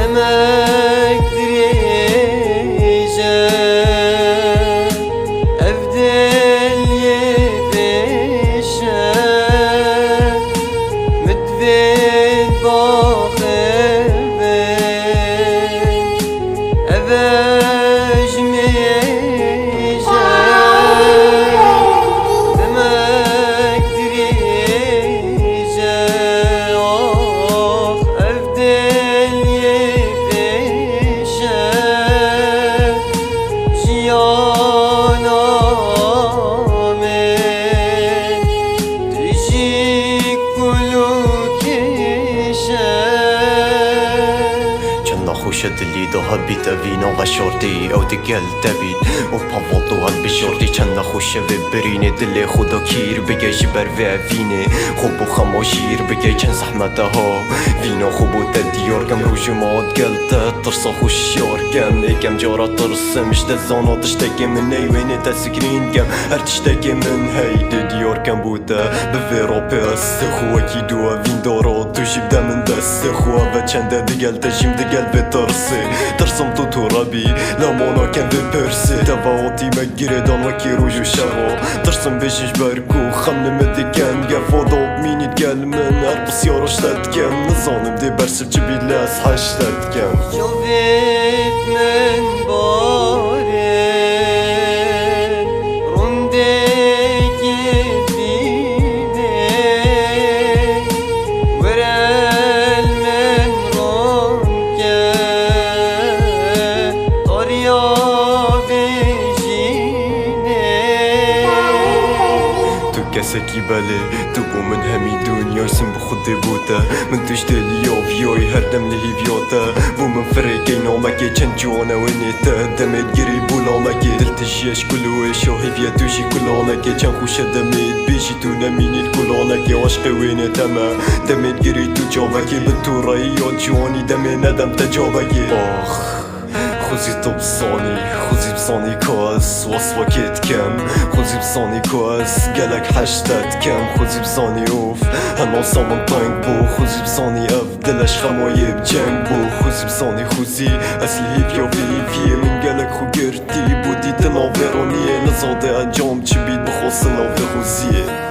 demek direce evdel yedişe müdvid bak evej meyece demek direce ah evdel yedişe jiyana men dijik kulu kişe كنا خوشة اللي دوها بيت أبينا غشورتي أو دقل تبيت وبابوطو هالبشورتي كنا خوشة ببريني دلي خدا كير بقى جبر في أفيني خوبو خموشير بقى كان زحمتها فينا خوبو تديور كم روش ماد قلتا ترسا خوشيار كم كم جارة ترسا مش دزانا تشتكي من ايويني تسكرين كم هر تشتكي من هيدي ديار كم بودا بفيرا بس خوا كي دوا فين دارات توشي بدا من دست خوا بچنده دقل تجيم دقل بترسي ترسم تو ترابي لامانا كم بپرسي تفاوتي مگردان وكي روجو شوا ترسم بيشش بركو خمن مدكن قفاضاب ميني تقل من هر بسيارش تتكم نظانم دي برسب جبي لاس حش تتكم شوفت من بارن روندك يديني ورال من رونكه طريا بيجيني تو كسكي بالي تبو من همي دنيا يسم بخدي بوتا من تشتلي يوفيوي هردم لهي فيوتا بو من فريقي نومكي چند جوانا وينيتا دمت جري بولا مكي دلتشيش كلو ايشو هيفيا توشي كلانكي چند خوشة دمت بيشي تو نميني الكلانكي عشق ويني تما دمت جري تو جاوكي بتو رأيات جواني دمي ندم تجاوكي آخ خوزي بصاني خوزي بصاني كاس وصفكت كم خوزي بصاني كاس قالك حشتت كم خوزي بصاني اوف هنو صامن طنق بو خوزي بصاني افدلش خماية بجنگ بو خوزي بصاني خوزي اصلي فيو في من قالك خو قرتي بودي تنافرونية نزاده انجام چبيد بخواست نافر خوزيه